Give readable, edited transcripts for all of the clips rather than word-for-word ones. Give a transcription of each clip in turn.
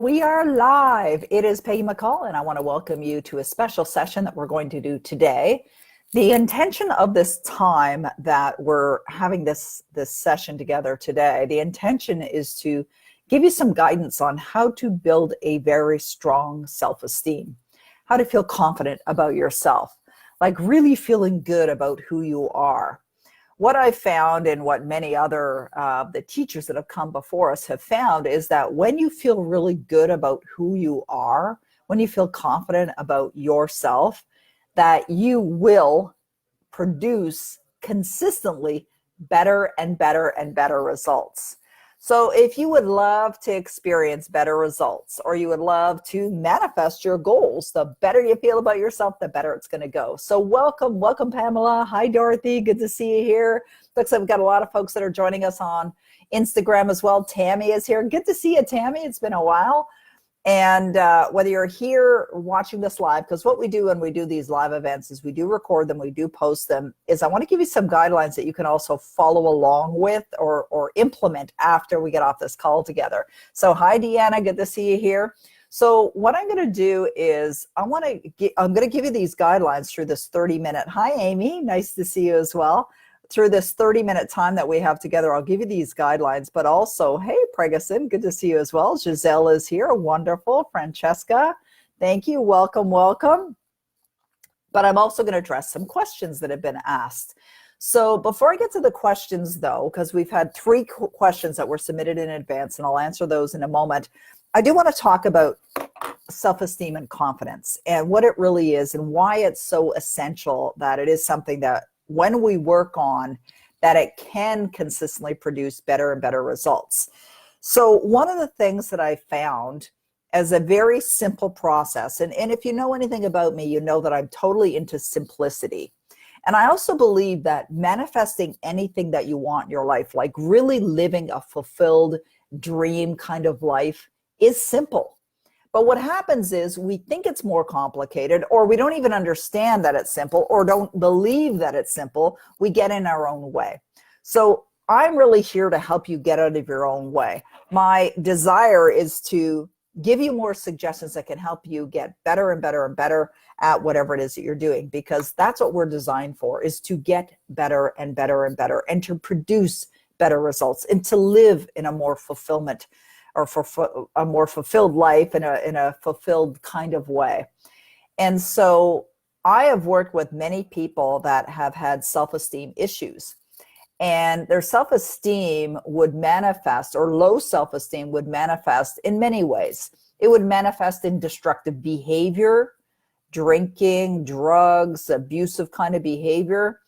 We are live. It is Peggy McColl, and I want to welcome you to a special session that we're going to do today. The intention of this time that we're having this session together today, the intention is to give you some guidance on how to build a very strong self-esteem, how to feel confident about yourself, like really feeling good about who you are. What I found, and what many other the teachers that have come before us have found, is that when you feel really good about who you are, when you feel confident about yourself, that you will produce consistently better and better and better results. So if you would love to experience better results, or you would love to manifest your goals, the better you feel about yourself, the better it's going to go. So welcome Pamela. Hi, Dorothy. Good to see you here. Looks like we've got a lot of folks that are joining us on Instagram as well. Tammy is here. Good to see you, Tammy. It's been a while. And whether you're here watching this live, because what we do when we do these live events is we do record them, we do post them, is I want to give you some guidelines that you can also follow along with or implement after we get off this call together. So hi, Deanna, good to see you here. So what I'm going to do is I'm going to give you these guidelines through this 30-minute. Hi, Amy, nice to see you as well. Through this 30-minute time that we have together, I'll give you these guidelines, but also, hey, Pregason, good to see you as well. Giselle is here, wonderful. Francesca, thank you, welcome, welcome. But I'm also going to address some questions that have been asked. So before I get to the questions, though, because we've had 3 questions that were submitted in advance, and I'll answer those in a moment, I do want to talk about self-esteem and confidence and what it really is and why it's so essential that it is something that when we work on, that it can consistently produce better and better results. So one of the things that I found as a very simple process, and if you know anything about me, you know that I'm totally into simplicity. And I also believe that manifesting anything that you want in your life, like really living a fulfilled dream kind of life, is simple. But what happens is we think it's more complicated, or we don't even understand that it's simple, or don't believe that it's simple. We get in our own way. So I'm really here to help you get out of your own way. My desire is to give you more suggestions that can help you get better and better and better at whatever it is that you're doing, because that's what we're designed for, is to get better and better and better, and to produce better results, and to live in a more fulfillment, or for a more fulfilled life in a fulfilled kind of way. And so I have worked with many people that have had self-esteem issues, and their self-esteem would manifest, or low self-esteem would manifest in many ways. It would manifest in destructive behavior, drinking, drugs, abusive kind of behavior.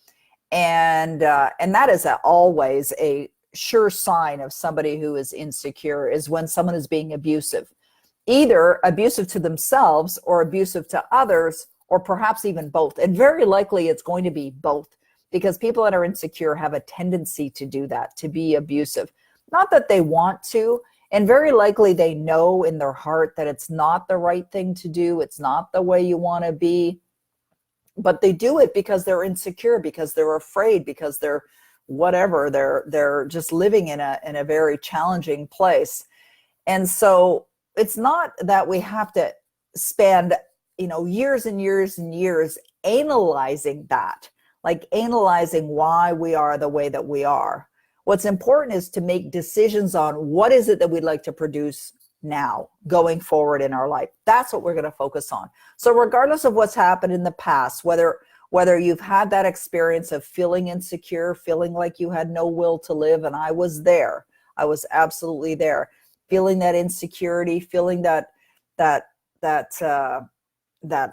And that is always a sure sign of somebody who is insecure, is when someone is being abusive, either abusive to themselves or abusive to others, or perhaps even both. And very likely it's going to be both, because people that are insecure have a tendency to do that, to be abusive. Not that they want to, and very likely they know in their heart that it's not the right thing to do. It's not the way you want to be, but they do it because they're insecure, because they're afraid, because they're whatever, they're just living in a very challenging place. And so it's not that we have to spend, years and years and years analyzing that, like analyzing why we are the way that we are. What's important is to make decisions on what is it that we'd like to produce now, going forward in our life. That's what we're going to focus on. So regardless of what's happened in the past, whether you've had that experience of feeling insecure, feeling like you had no will to live, and I was there. I was absolutely there. Feeling that insecurity, feeling that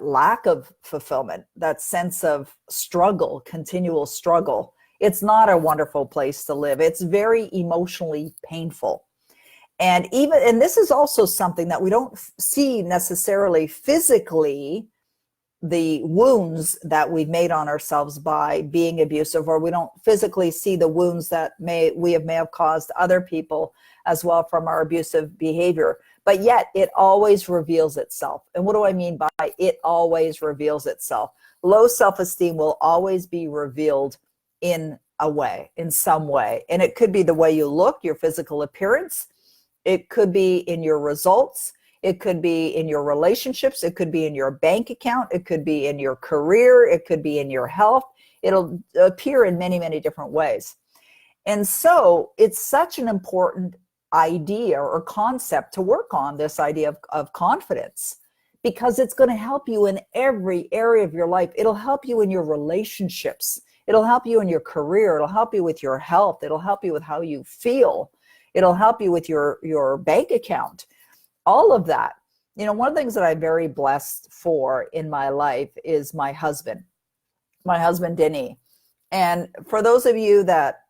lack of fulfillment, that sense of struggle, continual struggle. It's not a wonderful place to live. It's very emotionally painful. And this is also something that we don't see necessarily physically, the wounds that we've made on ourselves by being abusive, or we don't physically see the wounds that may have caused other people as well from our abusive behavior. But yet it always reveals itself. And what do I mean by it always reveals itself? Low self-esteem will always be revealed in a way, in some way. And it could be the way you look, your physical appearance. It could be in your results. It could be in your relationships. It could be in your bank account. It could be in your career. It could be in your health. It'll appear in many, many different ways. And so it's such an important idea or concept to work on, this idea of confidence, because it's going to help you in every area of your life. It'll help you in your relationships. It'll help you in your career. It'll help you with your health. It'll help you with how you feel. It'll help you with your bank account. All of that. You know, one of the things that I'm very blessed for in my life is my husband, Denny. And for those of you that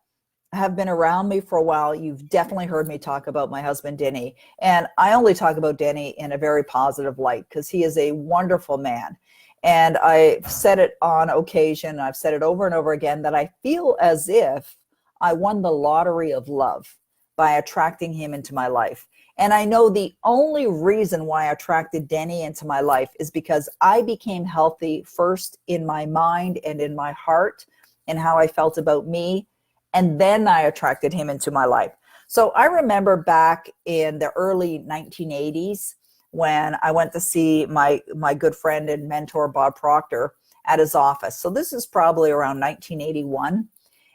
have been around me for a while, you've definitely heard me talk about my husband, Denny. And I only talk about Denny in a very positive light because he is a wonderful man. And I've said it on occasion, I've said it over and over again, that I feel as if I won the lottery of love by attracting him into my life. And I know the only reason why I attracted Denny into my life is because I became healthy first in my mind and in my heart and how I felt about me. And then I attracted him into my life. So I remember back in the early 1980s when I went to see my good friend and mentor, Bob Proctor, at his office. So this is probably around 1981.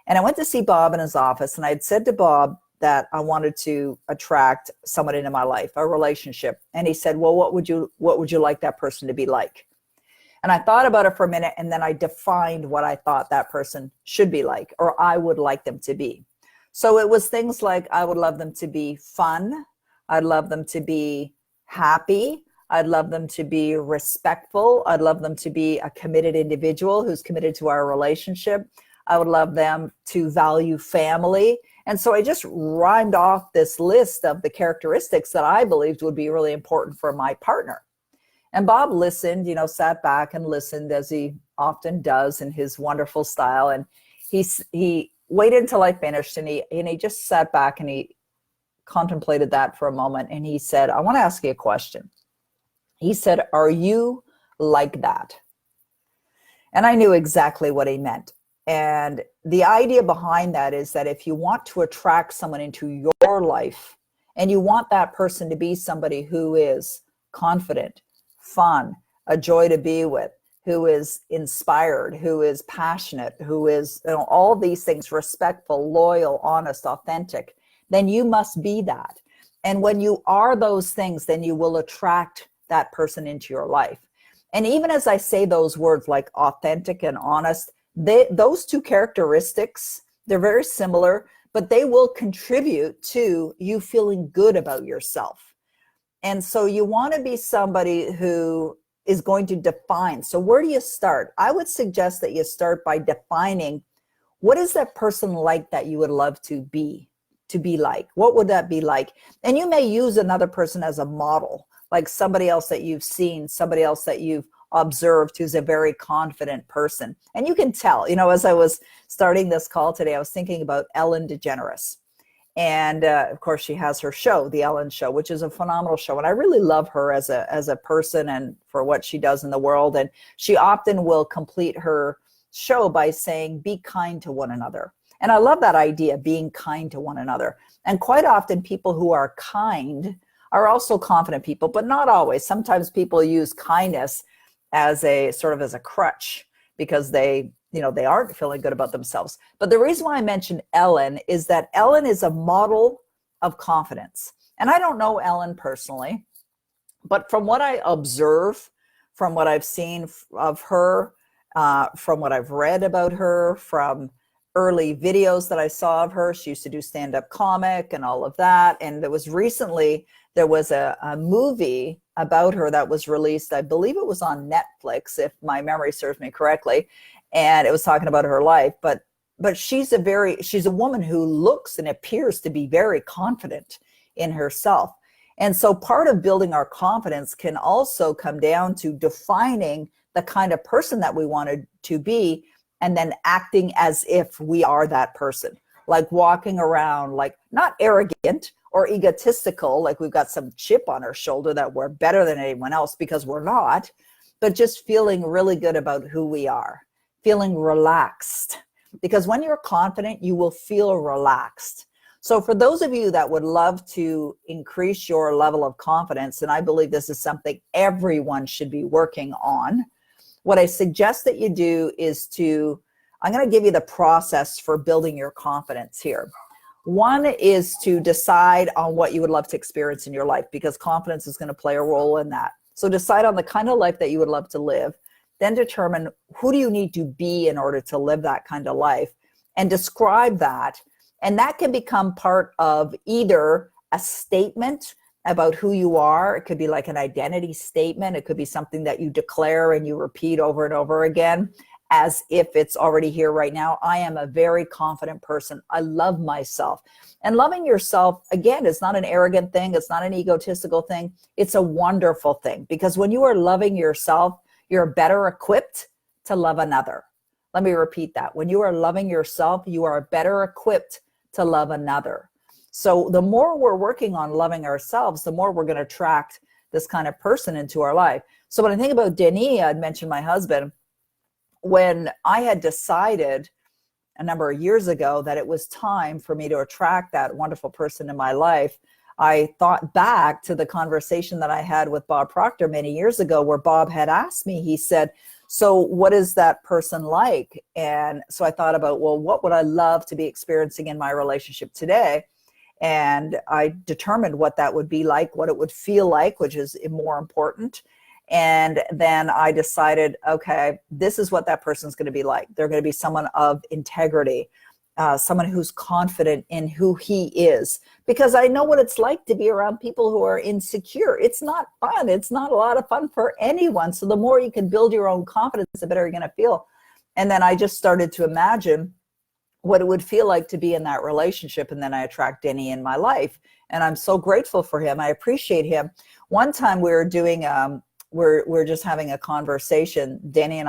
And I went to see Bob in his office, and I had said to Bob that I wanted to attract someone into my life, a relationship. And he said, well, what would you like that person to be like? And I thought about it for a minute, and then I defined what I thought that person should be like, or I would like them to be. So it was things like, I would love them to be fun. I'd love them to be happy. I'd love them to be respectful. I'd love them to be a committed individual who's committed to our relationship. I would love them to value family. And so I just rhymed off this list of the characteristics that I believed would be really important for my partner. And Bob listened, sat back and listened, as he often does in his wonderful style. And he waited until I finished, and he just sat back and he contemplated that for a moment. And he said, I want to ask you a question. He said, are you like that? And I knew exactly what he meant. And the idea behind that is that if you want to attract someone into your life, and you want that person to be somebody who is confident, fun, a joy to be with, who is inspired, who is passionate, who is, all these things, respectful, loyal, honest, authentic, then you must be that. And when you are those things, then you will attract that person into your life. And even as I say those words like authentic and honest, those two characteristics, they're very similar, but they will contribute to you feeling good about yourself. And so you want to be somebody who is going to define. So where do you start? I would suggest that you start by defining, what is that person like that you would love to be like? What would that be like? And you may use another person as a model, like somebody else that you've seen, somebody else that you've observed who's a very confident person. And you can tell, as I was starting this call today, I was thinking about Ellen DeGeneres. And of course, she has her show, The Ellen Show, which is a phenomenal show. And I really love her as a person and for what she does in the world. And she often will complete her show by saying, be kind to one another. And I love that idea, being kind to one another. And quite often people who are kind are also confident people, but not always. Sometimes people use kindness as a sort of as a crutch because they aren't feeling good about themselves. But the reason why I mentioned Ellen is that Ellen is a model of confidence. And I don't know Ellen personally, but from what I observe, from what I've seen of her, from what I've read about her, from early videos that I saw of her, she used to do stand-up comic and all of that. And there was a movie about her that was released, I believe it was on Netflix, if my memory serves me correctly. And it was talking about her life, but she's a woman who looks and appears to be very confident in herself. And so part of building our confidence can also come down to defining the kind of person that we wanted to be, and then acting as if we are that person, like walking around, like not arrogant or egotistical, like we've got some chip on our shoulder that we're better than anyone else, because we're not, but just feeling really good about who we are. Feeling relaxed, because when you're confident, you will feel relaxed. So for those of you that would love to increase your level of confidence, and I believe this is something everyone should be working on, what I suggest that you do is I'm going to give you the process for building your confidence here. One is to decide on what you would love to experience in your life, because confidence is going to play a role in that. So decide on the kind of life that you would love to live, then determine who do you need to be in order to live that kind of life, and describe that. And that can become part of either a statement about who you are. It could be like an identity statement. It could be something that you declare and you repeat over and over again as if it's already here right now. I am a very confident person. I love myself. And loving yourself, again, is not an arrogant thing. It's not an egotistical thing. It's a wonderful thing, because when you are loving yourself, you're better equipped to love another. Let me repeat that. When you are loving yourself, you are better equipped to love another. So the more we're working on loving ourselves, the more we're going to attract this kind of person into our life. So when I think about Denis, I'd mentioned my husband. When I had decided a number of years ago that it was time for me to attract that wonderful person in my life, I thought back to the conversation that I had with Bob Proctor many years ago, where Bob had asked me, he said, so what is that person like? And so I thought about, well, what would I love to be experiencing in my relationship today? And I determined what that would be like, what it would feel like, which is more important. And then I decided, okay, this is what that person's going to be like. They're going to be someone of integrity, someone who's confident in who he is, because I know what it's like to be around people who are insecure. It's not fun. It's not a lot of fun for anyone. So the more you can build your own confidence, the better you're going to feel. And then I just started to imagine what it would feel like to be in that relationship. And then I attract Denny in my life. And I'm so grateful for him. I appreciate him. One time we were doing, we're just having a conversation, Denny and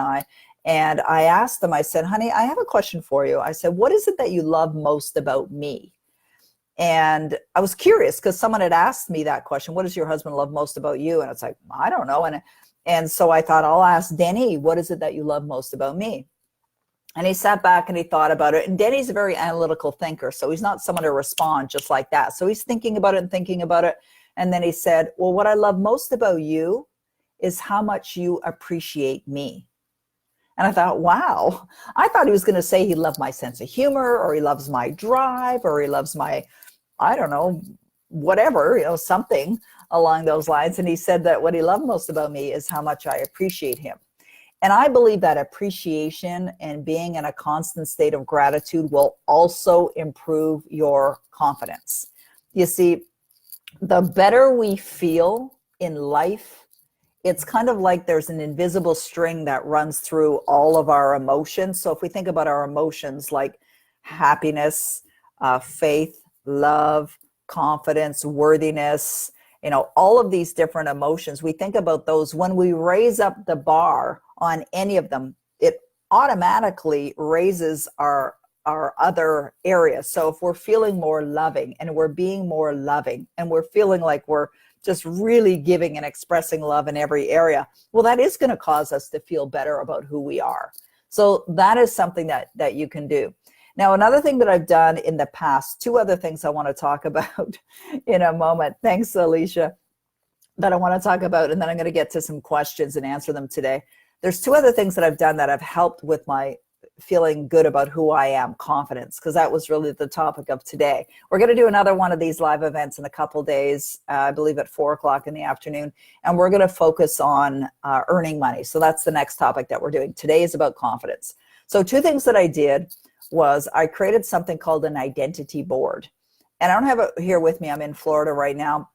I asked them, I said, honey, I have a question for you. I said, what is it that you love most about me? And I was curious because someone had asked me that question. What does your husband love most about you? And it's like, I don't know. And so I thought, I'll ask Denny, what is it that you love most about me? And he sat back and he thought about it. And Denny's a very analytical thinker, so he's not someone to respond just like that. So he's thinking about it and thinking about it. And then he said, well, what I love most about you is how much you appreciate me. And I thought, wow. I thought he was going to say he loved my sense of humor, or he loves my drive, or he loves my, I don't know, whatever, something along those lines. And he said that what he loved most about me is how much I appreciate him. And I believe that appreciation and being in a constant state of gratitude will also improve your confidence. You see, the better we feel in life, it's kind of like there's an invisible string that runs through all of our emotions. So if we think about our emotions like happiness, faith, love, confidence, worthiness, all of these different emotions, we think about those. When we raise up the bar on any of them, it automatically raises our other areas. So if we're feeling more loving and we're being more loving and we're feeling like we're just really giving and expressing love in every area, well, that is going to cause us to feel better about who we are. So that is something that you can do. Now, another thing that I've done in the past, two other things I want to talk about in a moment. Thanks, Alicia, that I want to talk about, and then I'm going to get to some questions and answer them today. There's two other things that I've done that have helped with my feeling good about who I am, confidence, because that was really the topic of today. We're going to do another one of these live events in a couple days, I believe at 4:00 in the afternoon, and we're going to focus on earning money. So that's the next topic that we're doing. Today is about confidence. So two things that I did was I created something called an identity board. And I don't have it here with me. I'm in Florida right now.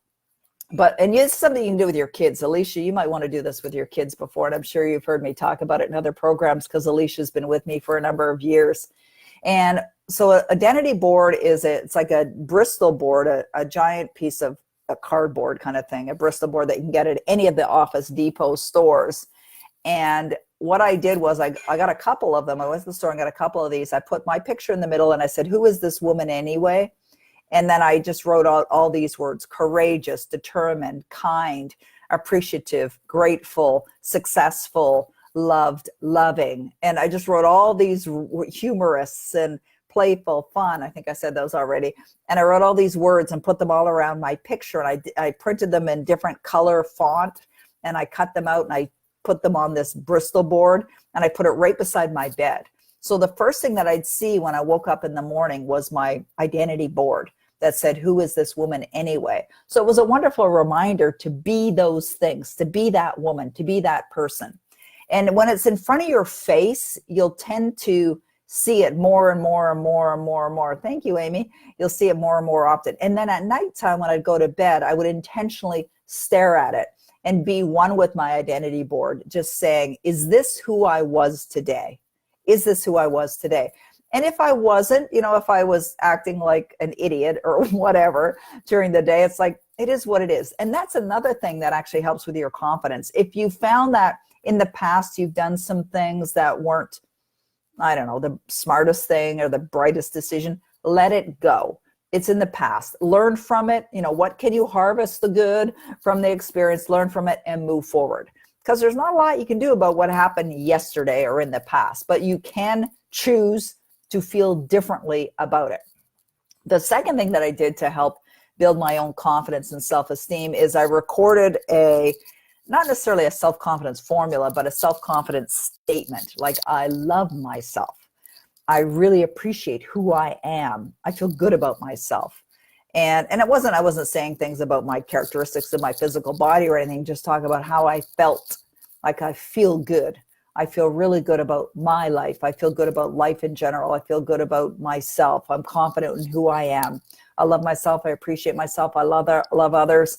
And it's something you can do with your kids. Alicia, you might want to do this with your kids before, and I'm sure you've heard me talk about it in other programs because Alicia's been with me for a number of years. And so an identity board it's like a Bristol board, a giant piece of a cardboard kind of thing, a Bristol board that you can get at any of the Office Depot stores. And what I did was I got a couple of them. I went to the store and got a couple of these. I put my picture in the middle and I said, who is this woman anyway? And then I just wrote out all these words: courageous, determined, kind, appreciative, grateful, successful, loved, loving. And I just wrote all these humorous and playful, fun. I think I said those already. And I wrote all these words and put them all around my picture. And I printed them in different color font, and I cut them out and I put them on this Bristol board, and I put it right beside my bed. So the first thing that I'd see when I woke up in the morning was my identity board that said, who is this woman anyway? So it was a wonderful reminder to be those things, to be that woman, to be that person. And when it's in front of your face, you'll tend to see it more and more and more and more and more. Thank you, Amy. You'll see it more and more often. And then at nighttime, when I'd go to bed, I would intentionally stare at it and be one with my identity board, just saying, is this who I was today? Is this who I was today? And if I wasn't, if I was acting like an idiot or whatever during the day, it's like, it is what it is. And that's another thing that actually helps with your confidence. If you found that in the past, you've done some things that weren't, I don't know, the smartest thing or the brightest decision, let it go. It's in the past. Learn from it. What can you harvest the good from the experience, learn from it, and move forward. Because there's not a lot you can do about what happened yesterday or in the past, but you can choose to feel differently about it. The second thing that I did to help build my own confidence and self-esteem is I recorded not necessarily a self-confidence formula, but a self-confidence statement. Like, I love myself. I really appreciate who I am. I feel good about myself. And I wasn't saying things about my characteristics of my physical body or anything, just talk about how I felt. Like, I feel good. I feel really good about my life. I feel good about life in general. I feel good about myself. I'm confident in who I am. I love myself. I appreciate myself. I love others.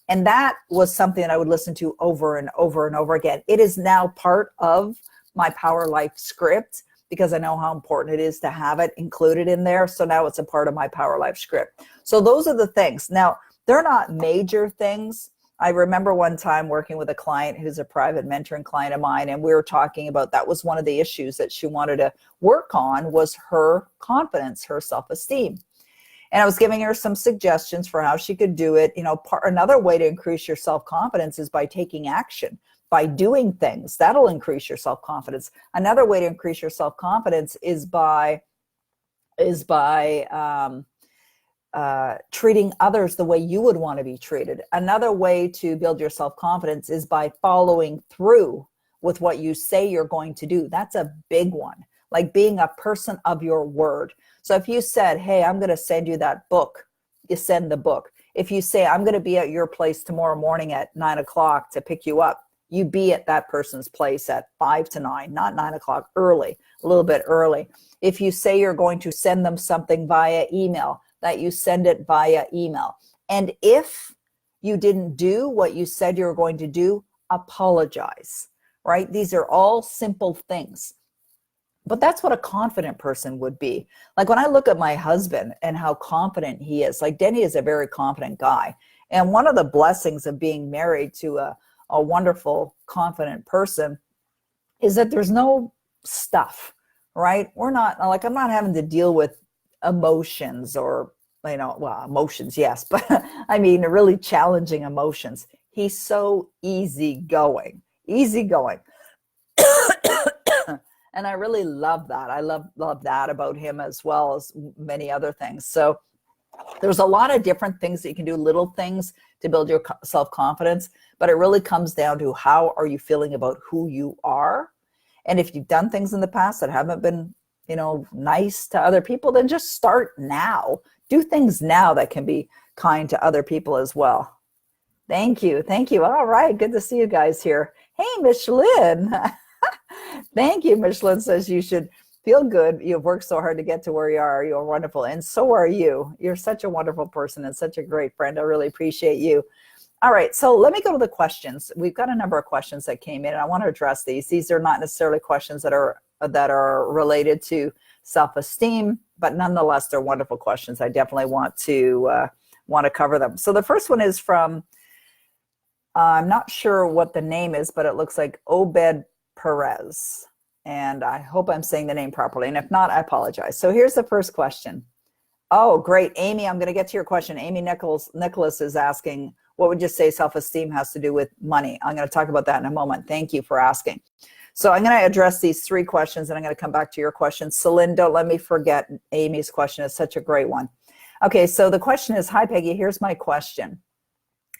And that was something that I would listen to over and over and over again. It is now part of my Power Life script because I know how important it is to have it included in there. So now it's a part of my Power Life script. So those are the things. Now, they're not major things. I remember one time working with a client who's a private mentoring client of mine, and we were talking about that was one of the issues that she wanted to work on was her confidence, her self-esteem. And I was giving her some suggestions for how she could do it. Another way to increase your self-confidence is by taking action, by doing things. That'll increase your self-confidence. Another way to increase your self-confidence is by treating others the way you would want to be treated. Another way to build your self-confidence is by following through with what you say you're going to do. That's a big one, like being a person of your word. So if you said, hey, I'm going to send you that book, you send the book. If you say, I'm going to be at your place tomorrow morning at 9 o'clock to pick you up, you be at that person's place at 5 to 9, not 9 o'clock, early, a little bit early. If you say you're going to send them something via email, that you send it via email. And if you didn't do what you said you were going to do, apologize, right? These are all simple things. But that's what a confident person would be. Like when I look at my husband and how confident he is, like Denny is a very confident guy. And one of the blessings of being married to a wonderful, confident person is that there's no stuff, right? I'm not having to deal with emotions or, emotions, yes, but I mean, really challenging emotions. He's so easygoing. And I really love that. I love that about him as well as many other things. So there's a lot of different things that you can do, little things to build your self-confidence, but it really comes down to how are you feeling about who you are? And if you've done things in the past that haven't been, nice to other people, then just start now. Do things now that can be kind to other people as well. Thank you. All right. Good to see you guys here. Hey, Micheline. Thank you. Micheline says you should feel good. You've worked so hard to get to where you are. You're wonderful. And so are you. You're such a wonderful person and such a great friend. I really appreciate you. All right. So let me go to the questions. We've got a number of questions that came in and I want to address these. These are not necessarily questions that are related to self-esteem, but nonetheless, they're wonderful questions. I definitely want to cover them. So the first one is from, I'm not sure what the name is, but it looks like Obed Perez. And I hope I'm saying the name properly. And if not, I apologize. So here's the first question. Oh, great. Amy, I'm going to get to your question. Amy Nicholas is asking, What would you say self-esteem has to do with money? I'm going to talk about that in a moment. Thank you for asking. So I'm going to address these 3 questions, and I'm going to come back to your question. Celine, don't let me forget Amy's question. It's such a great one. Okay, so the question is, hi, Peggy, here's my question.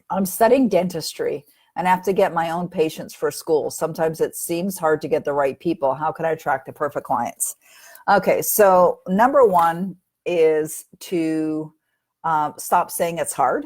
I'm studying dentistry and have to get my own patients for school. Sometimes it seems hard to get the right people. How can I attract the perfect clients? Okay, so number 1 is to stop saying it's hard,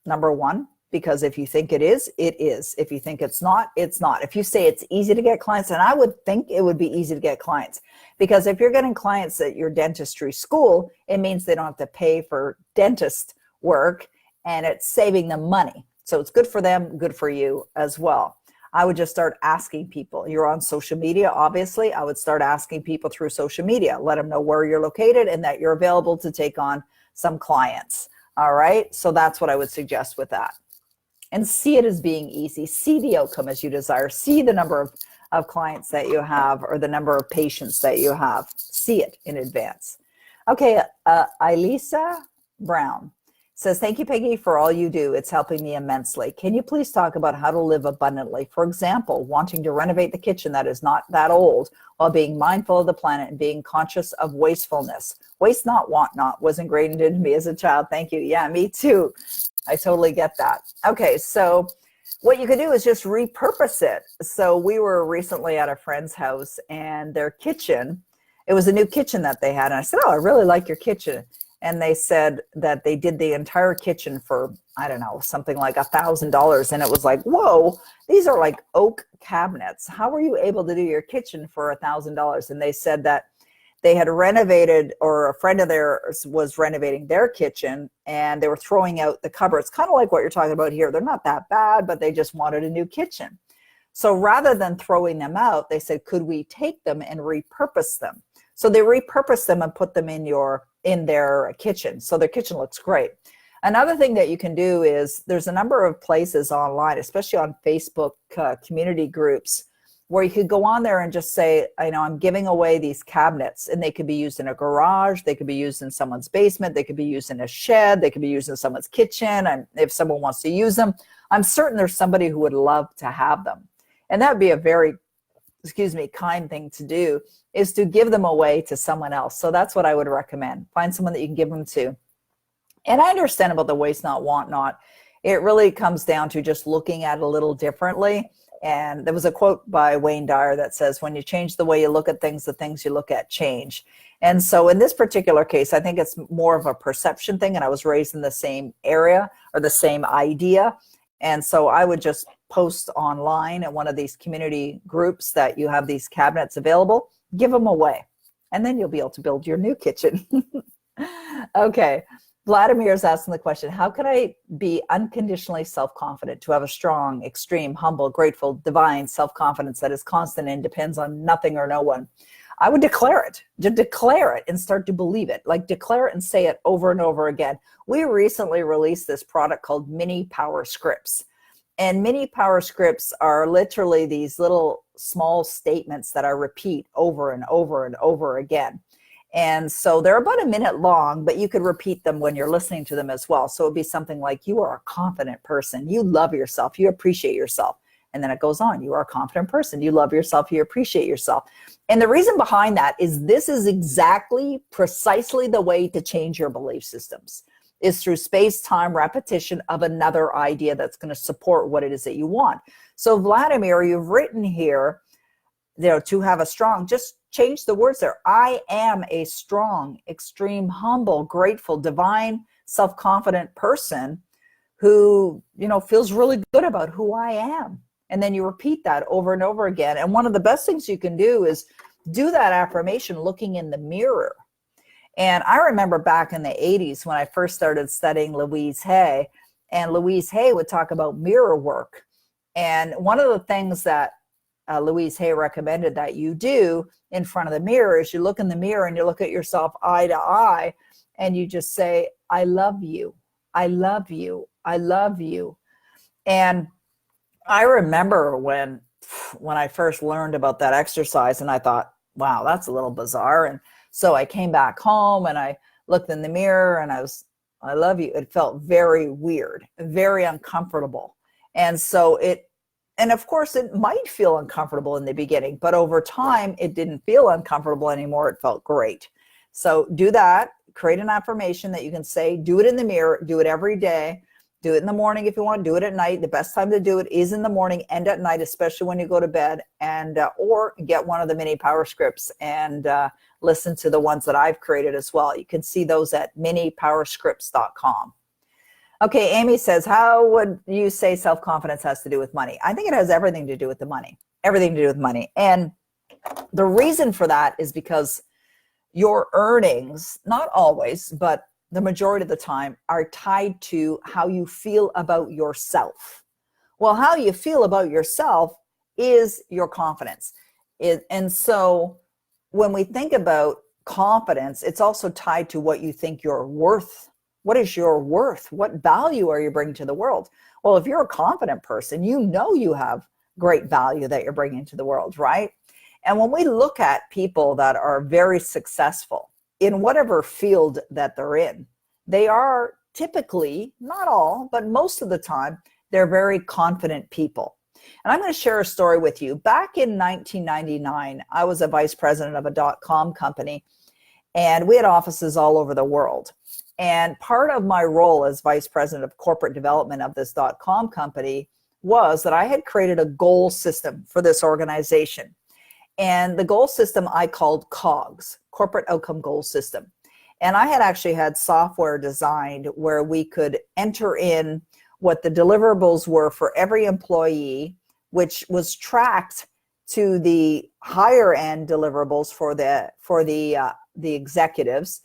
number 1. Because if you think it is, it is. If you think it's not, it's not. If you say it's easy to get clients, and I would think it would be easy to get clients, because if you're getting clients at your dentistry school, it means they don't have to pay for dentist work, and it's saving them money. So it's good for them, good for you as well. I would just start asking people. You're on social media, obviously. I would start asking people through social media. Let them know where you're located and that you're available to take on some clients. All right, so that's what I would suggest with that. And see it as being easy. See the outcome as you desire. See the number of clients that you have, or the number of patients that you have. See it in advance. Okay, Elisa Brown says, thank you, Peggy, for all you do. It's helping me immensely. Can you please talk about how to live abundantly? For example, wanting to renovate the kitchen that is not that old, while being mindful of the planet and being conscious of wastefulness. Waste not, want not was ingrained into me as a child. Thank you. Yeah, me too. I totally get that. Okay, so what you could do is just repurpose it. So we were recently at a friend's house, and their kitchen, it was a new kitchen that they had. And I said, oh, I really like your kitchen. And they said that they did the entire kitchen for, I don't know, something like $1,000. And it was like, whoa, these are like oak cabinets. How were you able to do your kitchen for $1,000? And they said that they had renovated, or a friend of theirs was renovating their kitchen, and they were throwing out the cupboards, kind of like what you're talking about here. They're not that bad, but they just wanted a new kitchen. So rather than throwing them out, they said, could we take them and repurpose them? So they repurposed them and put them in their kitchen. So their kitchen looks great. Another thing that you can do is, there's a number of places online, especially on Facebook community groups, where you could go on there and just say, I know I'm giving away these cabinets, and they could be used in a garage, they could be used in someone's basement, they could be used in a shed, they could be used in someone's kitchen, and if someone wants to use them, I'm certain there's somebody who would love to have them. And that would be a very, kind thing to do, is to give them away to someone else. So that's what I would recommend. Find someone that you can give them to. And I understand about the waste not, want not. It really comes down to just looking at it a little differently. And there was a quote by Wayne Dyer that says, when you change the way you look at things, the things you look at change. And so in this particular case, I think it's more of a perception thing. And I was raised in the same area, or the same idea. And so I would just post online at one of these community groups that you have these cabinets available, give them away, and then you'll be able to build your new kitchen. Okay. Vladimir is asking the question, how can I be unconditionally self-confident, to have a strong, extreme, humble, grateful, divine self-confidence that is constant and depends on nothing or no one? I would declare it. Just declare it and start to believe it. Like, declare it and say it over and over again. We recently released this product called Mini Power Scripts. And Mini Power Scripts are literally these little small statements that I repeat over and over and over again. And so they're about a minute long, but you could repeat them when you're listening to them as well. So it'd be something like, you are a confident person. You love yourself. You appreciate yourself. And then it goes on. You are a confident person. You love yourself. You appreciate yourself. And the reason behind that is, this is exactly, precisely the way to change your belief systems, is through space-time repetition of another idea that's going to support what it is that you want. So Vladimir, you've written here, to have a strong, just change the words there. I am a strong, extreme, humble, grateful, divine, self-confident person who, feels really good about who I am. And then you repeat that over and over again. And one of the best things you can do is do that affirmation looking in the mirror. And I remember back in the 80s when I first started studying Louise Hay, and Louise Hay would talk about mirror work. And one of the things that Louise Hay recommended that you do in front of the mirror is, you look in the mirror and you look at yourself eye to eye, and you just say, I love you. I love you. I love you. And I remember when I first learned about that exercise, and I thought, wow, that's a little bizarre. And so I came back home and I looked in the mirror, and I was I love you. It felt very weird, very uncomfortable. And so and of course it might feel uncomfortable in the beginning, but over time it didn't feel uncomfortable anymore. It felt great. So do that, create an affirmation that you can say, do it in the mirror, do it every day. Do it in the morning if you want, do it at night. The best time to do it is in the morning and at night, especially when you go to bed, and or get one of the mini power scripts and listen to the ones that I've created as well. You can see those at minipowerscripts.com. Okay, Amy says, how would you say self-confidence has to do with money? I think it has everything to do with the money, everything to do with money. And the reason for that is because your earnings, not always, but the majority of the time, are tied to how you feel about yourself. Well, how you feel about yourself is your confidence. And so when we think about confidence, it's also tied to what you think you're worth. What is your worth? What value are you bringing to the world? Well, if you're a confident person, you know you have great value that you're bringing to the world, right? And when we look at people that are very successful in whatever field that they're in, they are typically, not all, but most of the time, they're very confident people. And I'm going to share a story with you. Back in 1999, I was a vice president of a .com company, and we had offices all over the world. And part of my role as vice president of corporate development of this .com company was that I had created a goal system for this organization. And the goal system I called COGS, Corporate Outcome Goal System. And I had actually had software designed where we could enter in what the deliverables were for every employee, which was tracked to the higher end deliverables for the executives.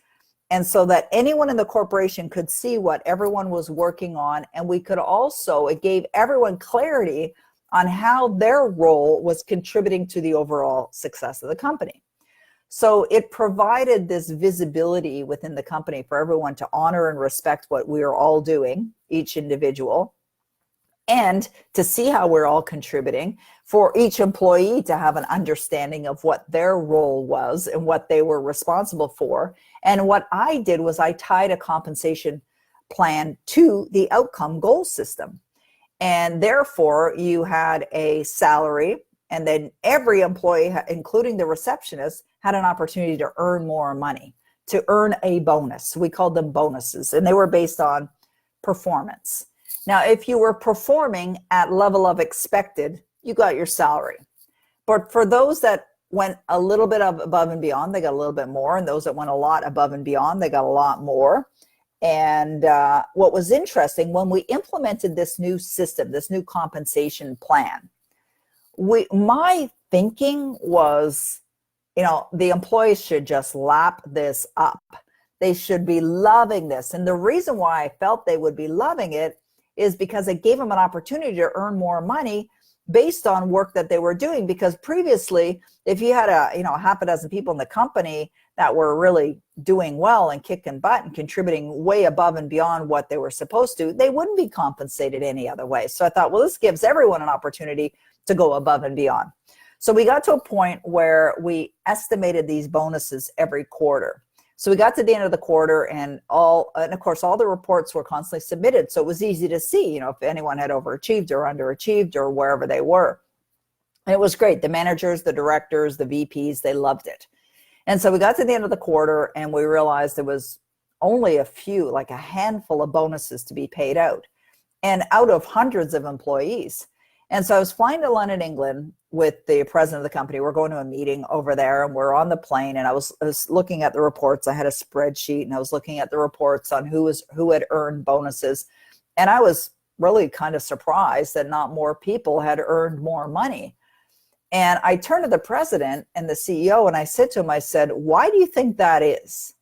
And so that anyone in the corporation could see what everyone was working on. And we could also, it gave everyone clarity on how their role was contributing to the overall success of the company. So it provided this visibility within the company for everyone to honor and respect what we are all doing, each individual, and to see how we're all contributing, for each employee to have an understanding of what their role was and what they were responsible for. And what I did was I tied a compensation plan to the outcome goal system. And therefore, you had a salary, and then every employee, including the receptionist, had an opportunity to earn more money, to earn a bonus. We called them bonuses, and they were based on performance. Now, if you were performing at level of expected, you got your salary. But for those that went a little bit above and beyond, they got a little bit more. And those that went a lot above and beyond, they got a lot more. And what was interesting, when we implemented this new system, this new compensation plan, my thinking was, the employees should just lap this up. They should be loving this. And the reason why I felt they would be loving it is because it gave them an opportunity to earn more money based on work that they were doing. Because previously, if you had half a dozen people in the company that were really doing well and kicking butt and contributing way above and beyond what they were supposed to, they wouldn't be compensated any other way. So I thought, well, this gives everyone an opportunity to go above and beyond. So we got to a point where we estimated these bonuses every quarter. So we got to the end of the quarter, and of course, all the reports were constantly submitted. So it was easy to see, if anyone had overachieved or underachieved or wherever they were. And it was great. The managers, the directors, the VPs, they loved it. And so we got to the end of the quarter, and we realized there was only a few, like a handful of bonuses to be paid out, and out of hundreds of employees. And so I was flying to London, England with the president of the company. We're going to a meeting over there, and we're on the plane, and I was looking at the reports. I had a spreadsheet, and I was looking at the reports on who had earned bonuses. And I was really kind of surprised that not more people had earned more money. And I turned to the president and the CEO, and I said to him, I said, why do you think that is?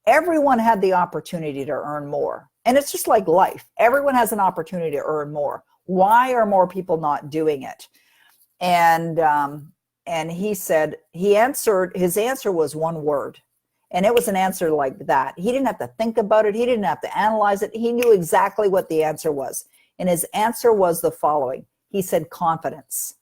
Everyone had the opportunity to earn more. And it's just like life. Everyone has an opportunity to earn more. Why are more people not doing it? And he said, his answer was one word. And it was an answer like that. He didn't have to think about it. He didn't have to analyze it. He knew exactly what the answer was. And his answer was the following. He said, confidence.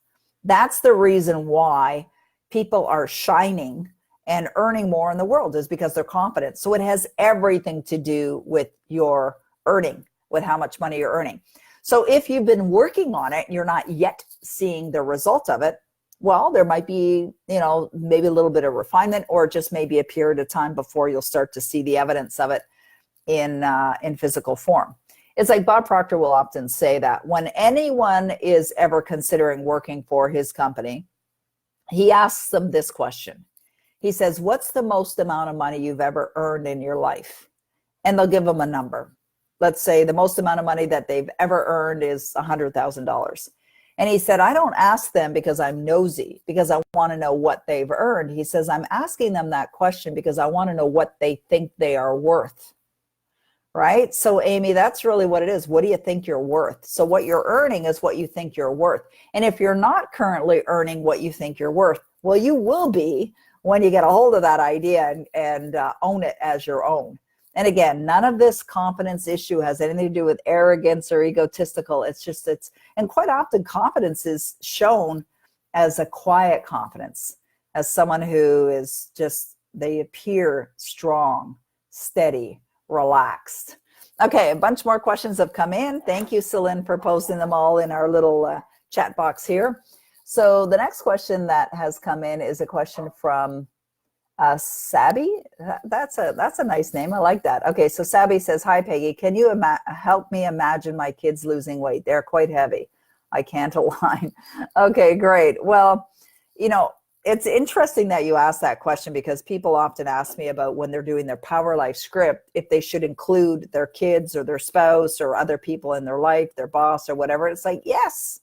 That's the reason why people are shining and earning more in the world is because they're confident. So it has everything to do with your earning, with how much money you're earning. So if you've been working on it and you're not yet seeing the result of it, well, there might be, maybe a little bit of refinement, or just maybe a period of time before you'll start to see the evidence of it in physical form. It's like Bob Proctor will often say that when anyone is ever considering working for his company, he asks them this question. He says, what's the most amount of money you've ever earned in your life? And they'll give them a number. Let's say the most amount of money that they've ever earned is $100,000. And he said, I don't ask them because I'm nosy, because I want to know what they've earned. He says, I'm asking them that question because I want to know what they think they are worth. Right? So Amy, that's really what it is. What do you think you're worth? So what you're earning is what you think you're worth. And if you're not currently earning what you think you're worth, well, you will be when you get a hold of that idea and own it as your own. And again, none of this confidence issue has anything to do with arrogance or egotistical. And quite often confidence is shown as a quiet confidence, as someone who is just, they appear strong, steady, relaxed. Okay, a bunch more questions have come in. Thank you, Celine, for posting them all in our little chat box here. So the next question that has come in is a question from Sabby. That's a nice name. I like that. Okay, so Sabby says, hi, Peggy. Can you help me imagine my kids losing weight? They're quite heavy. I can't align. Okay, great. Well, it's interesting that you asked that question, because people often ask me about when they're doing their Power Life script, if they should include their kids or their spouse or other people in their life, their boss or whatever. It's like, yes.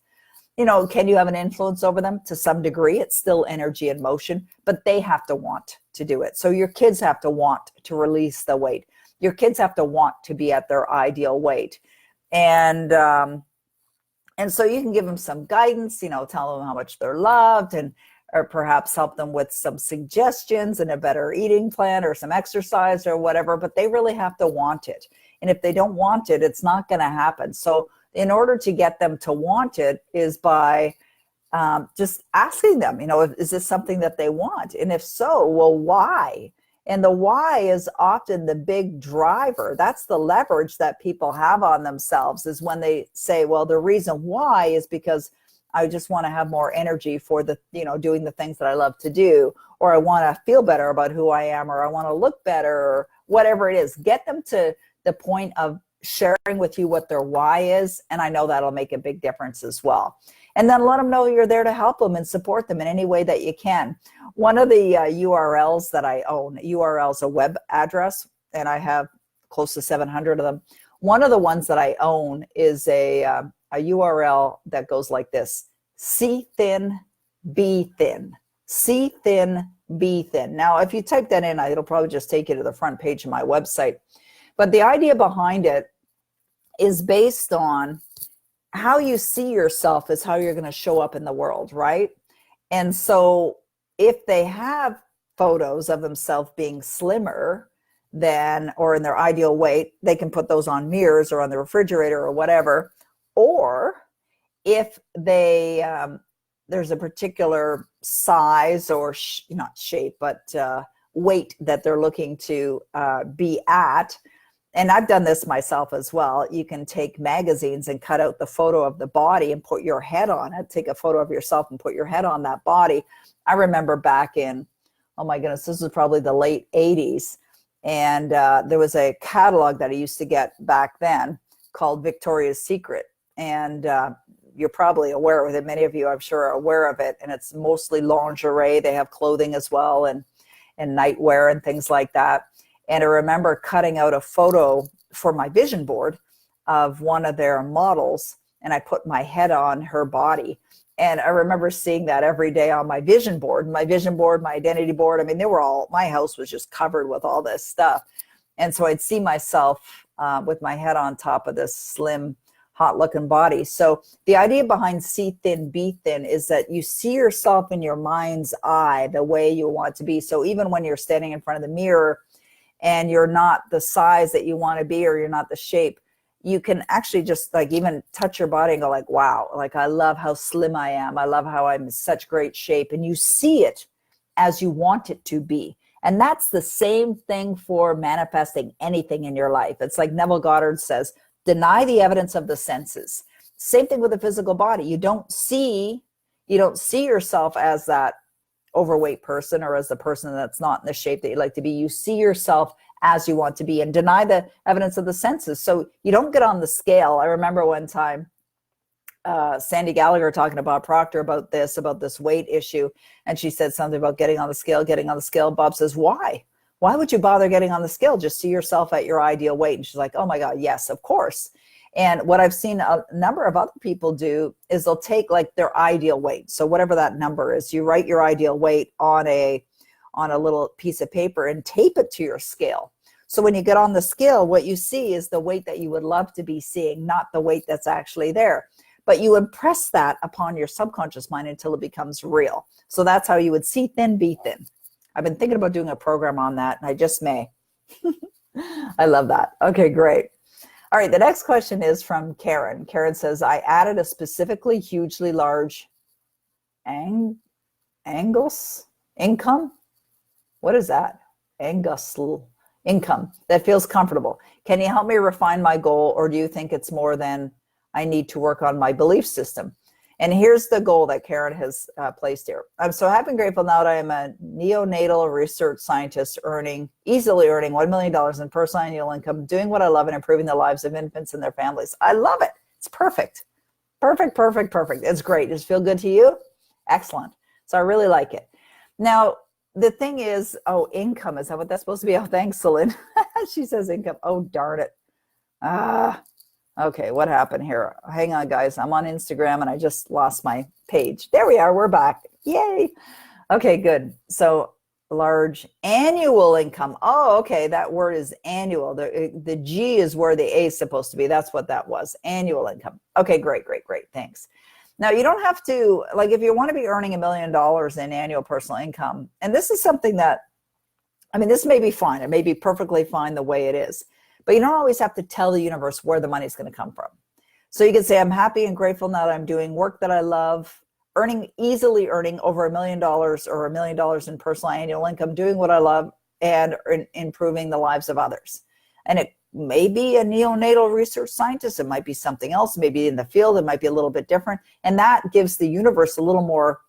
Can you have an influence over them? To some degree, it's still energy and motion, but they have to want to do it. So your kids have to want to release the weight. Your kids have to want to be at their ideal weight. And so you can give them some guidance, tell them how much they're loved, or perhaps help them with some suggestions and a better eating plan or some exercise or whatever, but they really have to want it. And if they don't want it, it's not going to happen. So in order to get them to want it is by just asking them, is this something that they want? And if so, well, why? And the why is often the big driver. That's the leverage that people have on themselves, is when they say, well, the reason why is because I just want to have more energy for doing the things that I love to do, or I want to feel better about who I am, or I want to look better, or whatever it is. Get them to the point of sharing with you what their why is, and I know that'll make a big difference as well. And then let them know you're there to help them and support them in any way that you can. One of the URLs that I own, URL's a web address, and I have close to 700 of them. One of the ones that I own is a URL that goes like this: See Thin, Be Thin. See Thin, Be Thin. Now, if you type that in, it'll probably just take you to the front page of my website. But the idea behind it is based on how you see yourself is how you're going to show up in the world, right? And so if they have photos of themselves being slimmer than, or in their ideal weight, they can put those on mirrors or on the refrigerator or whatever. Or if they, there's a particular size or not shape, but weight that they're looking to be at. And I've done this myself as well. You can take magazines and cut out the photo of the body and put your head on it. Take a photo of yourself and put your head on that body. I remember back in, oh my goodness, this was probably the late 80s. And there was a catalog that I used to get back then called Victoria's Secret. And you're probably aware of it. Many of you, I'm sure, are aware of it. And it's mostly lingerie. They have clothing as well, and nightwear and things like that. And I remember cutting out a photo for my vision board of one of their models, and I put my head on her body. And I remember seeing that every day on my vision board, my identity board. I mean, my house was just covered with all this stuff. And so I'd see myself with my head on top of this slim, hot looking body. So the idea behind See Thin, Be Thin is that you see yourself in your mind's eye the way you want to be. So even when you're standing in front of the mirror and you're not the size that you want to be, or you're not the shape, you can actually just like even touch your body and go like, wow, like I love how slim I am. I love how I'm in such great shape. And you see it as you want it to be. And that's the same thing for manifesting anything in your life. It's like Neville Goddard says, deny the evidence of the senses. Same thing with the physical body. You don't see yourself as that overweight person or as the person that's not in the shape that you like to be. You see yourself as you want to be and deny the evidence of the senses. So you don't get on the scale. I remember one time Sandy Gallagher talking about Proctor about this weight issue. And she said something about getting on the scale. Bob says, why? Why would you bother getting on the scale? Just see yourself at your ideal weight. And she's like, oh my God, yes, of course. And what I've seen a number of other people do is they'll take like their ideal weight. So whatever that number is, you write your ideal weight on a little piece of paper and tape it to your scale. So when you get on the scale, what you see is the weight that you would love to be seeing, not the weight that's actually there. But you impress that upon your subconscious mind until it becomes real. So that's how you would see thin, be thin. I've been thinking about doing a program on that, and I just may. I love that. Okay, great. All right, the next question is from Karen. Karen says, I added a specifically hugely large Angus income. What is that? Angus income that feels comfortable. Can you help me refine my goal, or do you think it's more than I need to work on my belief system? And here's the goal that Karen has placed here. I'm so happy and grateful now that I am a neonatal research scientist easily earning $1 million in personal annual income, doing what I love and improving the lives of infants and their families. I love it. It's perfect. Perfect, perfect, perfect. It's great. Does it feel good to you? Excellent. So I really like it. Now, the thing is, income. Is that what that's supposed to be? Oh, thanks, Celine. She says income. Oh, darn it. Okay, what happened here? Hang on, guys. I'm on Instagram and I just lost my page. There we are. We're back. Yay. Okay, good. So large annual income. Oh, okay. That word is annual. The G is where the A is supposed to be. That's what that was. Annual income. Okay, great, great, great. Thanks. Now, you don't have to, like, if you want to be earning $1 million in annual personal income, and this is something that, I mean, this may be fine. It may be perfectly fine the way it is. But you don't always have to tell the universe where the money is going to come from. So you can say, I'm happy and grateful now that I'm doing work that I love, easily earning over $1 million or $1 million in personal annual income, doing what I love and improving the lives of others. And it may be a neonatal research scientist. It might be something else, maybe in the field. It might be a little bit different. And that gives the universe a little more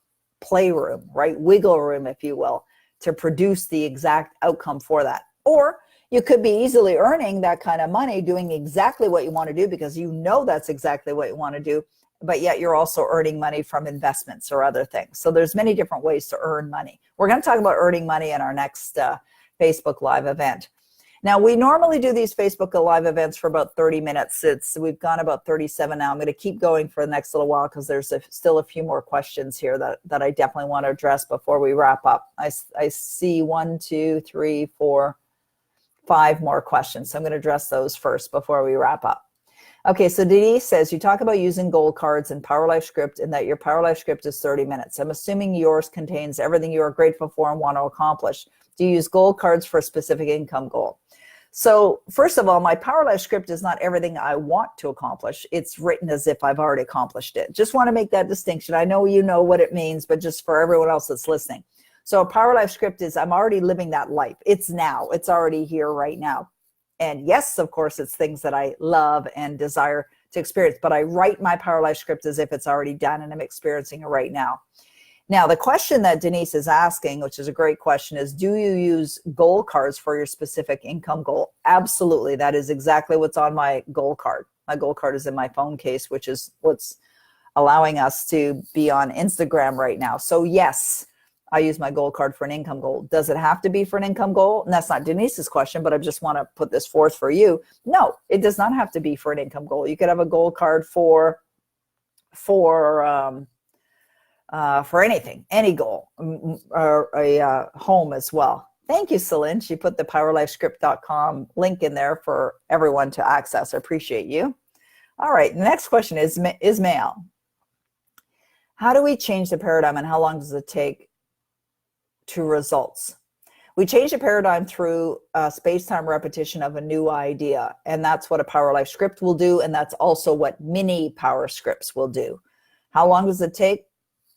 playroom, right? Wiggle room, if you will, to produce the exact outcome for that. Or you could be easily earning that kind of money doing exactly what you want to do because you know that's exactly what you want to do, but yet you're also earning money from investments or other things. So there's many different ways to earn money. We're going to talk about earning money in our next Facebook Live event. Now, we normally do these Facebook Live events for about 30 minutes. We've gone about 37 now. I'm going to keep going for the next little while because there's still a few more questions here that I definitely want to address before we wrap up. I see 1, 2, 3, 4, 5 more questions. So I'm going to address those first before we wrap up. Okay, so Denise says, you talk about using goal cards in Power Life Script and that your Power Life Script is 30 minutes. I'm assuming yours contains everything you are grateful for and want to accomplish. Do you use goal cards for a specific income goal? So first of all, my Power Life Script is not everything I want to accomplish. It's written as if I've already accomplished it. Just want to make that distinction. I know you know what it means, but just for everyone else that's listening. So a Power Life Script is I'm already living that life. It's now. It's already here right now. And yes, of course, it's things that I love and desire to experience, but I write my Power Life Script as if it's already done and I'm experiencing it right now. Now, the question that Denise is asking, which is a great question, is do you use goal cards for your specific income goal? Absolutely. That is exactly what's on my goal card. My goal card is in my phone case, which is what's allowing us to be on Instagram right now. So yes, I use my goal card for an income goal. Does it have to be for an income goal? And that's not Denise's question, but I just want to put this forth for you. No, it does not have to be for an income goal. You could have a goal card for anything, any goal, or a home as well. Thank you, Celine. She put the powerlifescript.com link in there for everyone to access. I appreciate you. All right, the next question is Ismail. How do we change the paradigm and how long does it take to results? We change the paradigm through space-time repetition of a new idea, and that's what a Power Life Script will do, and that's also what mini Power Scripts will do. How long does it take?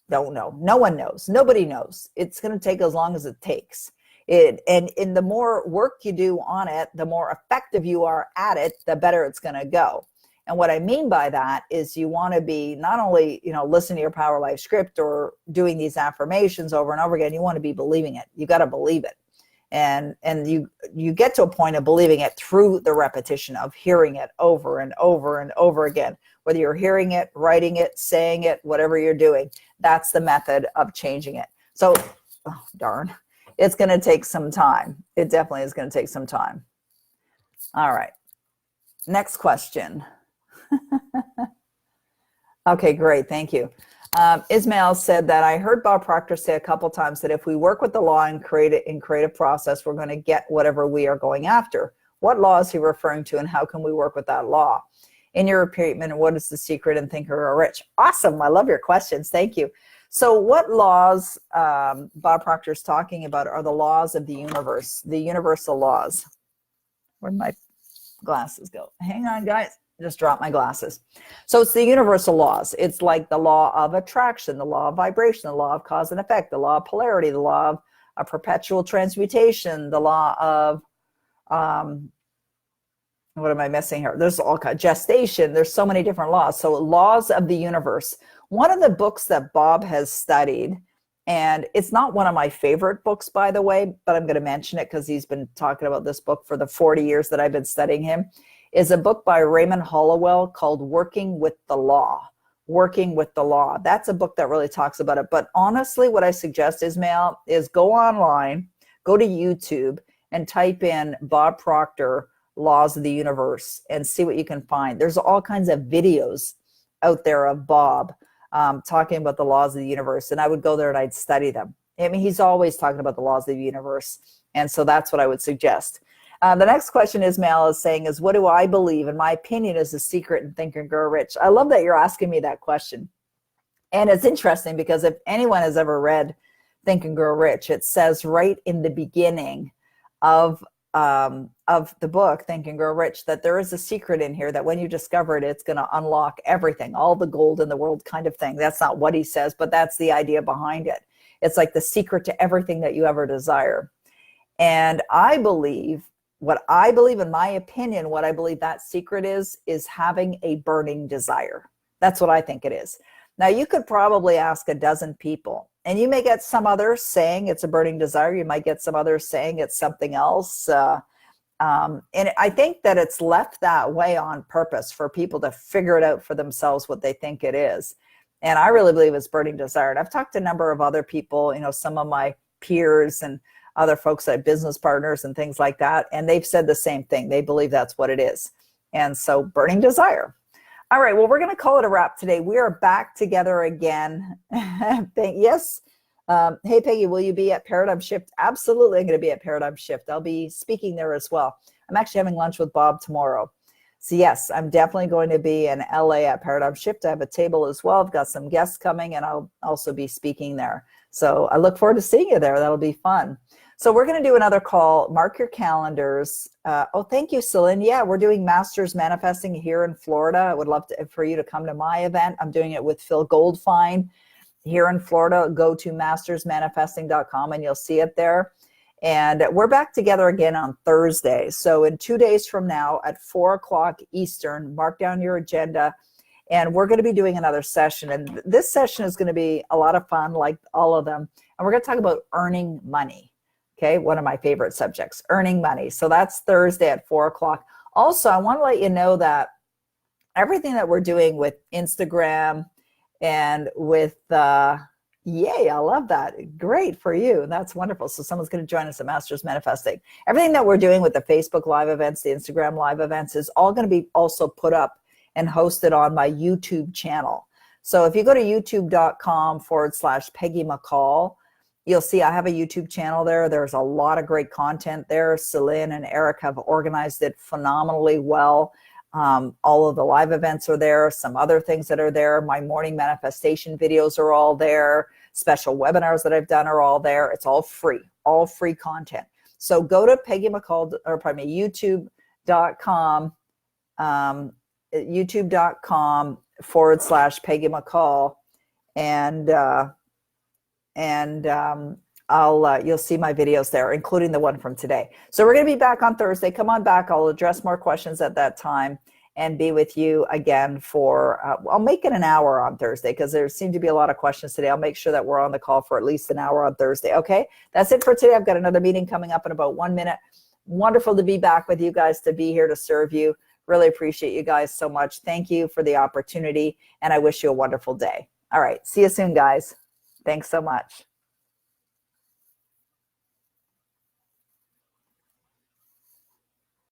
Don't know. No one knows. Nobody knows. It's going to take as long as it takes. And in the more work you do on it, the more effective you are at it, the better it's going to go. And what I mean by that is you want to be not only, listening to your Power Life script or doing these affirmations over and over again, you want to be believing it. You got to believe it. And you get to a point of believing it through the repetition of hearing it over and over and over again. Whether you're hearing it, writing it, saying it, whatever you're doing, that's the method of changing it. So, oh, darn, it's going to take some time. It definitely is going to take some time. All right. Next question. Okay, great. Thank you. Ismail said that I heard Bob Proctor say a couple times that if we work with the law and creative process, we're going to get whatever we are going after. What law is he referring to, and how can we work with that law? In your opinion, what is the secret in Think and Grow Rich? Awesome. I love your questions. Thank you. So what laws Bob Proctor is talking about are the laws of the universe, the universal laws. Where'd my glasses go? Hang on, guys. Just dropped my glasses. So it's the universal laws. It's like the law of attraction, the law of vibration, the law of cause and effect, the law of polarity, the law of perpetual transmutation, the law of, what am I missing here? There's all kinds, gestation. There's so many different laws. So laws of the universe. One of the books that Bob has studied, and it's not one of my favorite books, by the way, but I'm going to mention it because he's been talking about this book for the 40 years that I've been studying him, is a book by Raymond Hollowell called Working with the Law. Working with the Law. That's a book that really talks about it. But honestly, what I suggest, Ismail, is go online, go to YouTube, and type in Bob Proctor, Laws of the Universe, and see what you can find. There's all kinds of videos out there of Bob talking about the laws of the universe, and I would go there and I'd study them. I mean, he's always talking about the laws of the universe, and so that's what I would suggest. The next question Ismail is saying is, what do I believe, in my opinion, is the secret in Think and Grow Rich? I love that you're asking me that question. And it's interesting because if anyone has ever read Think and Grow Rich, it says right in the beginning of the book, Think and Grow Rich, that there is a secret in here that when you discover it, it's going to unlock everything, all the gold in the world kind of thing. That's not what he says, but that's the idea behind it. It's like the secret to everything that you ever desire. And I believe, in my opinion, what I believe that secret is having a burning desire. That's what I think it is. Now, you could probably ask a dozen people, and you may get some others saying it's a burning desire. You might get some others saying it's something else. And I think that it's left that way on purpose for people to figure it out for themselves what they think it is. And I really believe it's burning desire. And I've talked to a number of other people, some of my peers and other folks that have business partners and things like that. And they've said the same thing. They believe that's what it is. And so burning desire. All right. Well, we're going to call it a wrap today. We are back together again. Yes. Hey, Peggy, will you be at Paradigm Shift? Absolutely. I'm going to be at Paradigm Shift. I'll be speaking there as well. I'm actually having lunch with Bob tomorrow. So yes, I'm definitely going to be in LA at Paradigm Shift. I have a table as well. I've got some guests coming, and I'll also be speaking there. So I look forward to seeing you there. That'll be fun. So we're going to do another call. Mark your calendars. Oh, thank you, Celine. Yeah, we're doing Masters Manifesting here in Florida. I would love for you to come to my event. I'm doing it with Phil Goldfine here in Florida. Go to mastersmanifesting.com and you'll see it there. And we're back together again on Thursday. So in 2 days from now at 4 o'clock Eastern, mark down your agenda. And we're going to be doing another session. And this session is going to be a lot of fun, like all of them. And we're going to talk about earning money. Okay, one of my favorite subjects, earning money. So that's Thursday at 4 o'clock. Also, I want to let you know that everything that we're doing with Instagram and with, yay, I love that. Great for you. That's wonderful. So someone's going to join us at Masters Manifesting. Everything that we're doing with the Facebook Live events, the Instagram Live events is all going to be also put up and hosted on my YouTube channel. So if you go to youtube.com/Peggy McColl, you'll see I have a YouTube channel there. There's a lot of great content there. Celine and Eric have organized it phenomenally well. All of the live events are there. Some other things that are there. My morning manifestation videos are all there. Special webinars that I've done are all there. It's all free content. So go to Peggy McColl, or pardon me, youtube.com, youtube.com/Peggy McColl, and you'll see my videos there, including the one from today. So we're going to be back on Thursday. Come on back. I'll address more questions at that time and be with you again for, I'll make it an hour on Thursday because there seem to be a lot of questions today. I'll make sure that we're on the call for at least an hour on Thursday. Okay, that's it for today. I've got another meeting coming up in about 1 minute. Wonderful to be back with you guys, to be here to serve you. Really appreciate you guys so much. Thank you for the opportunity, and I wish you a wonderful day. All right, see you soon, guys. Thanks so much.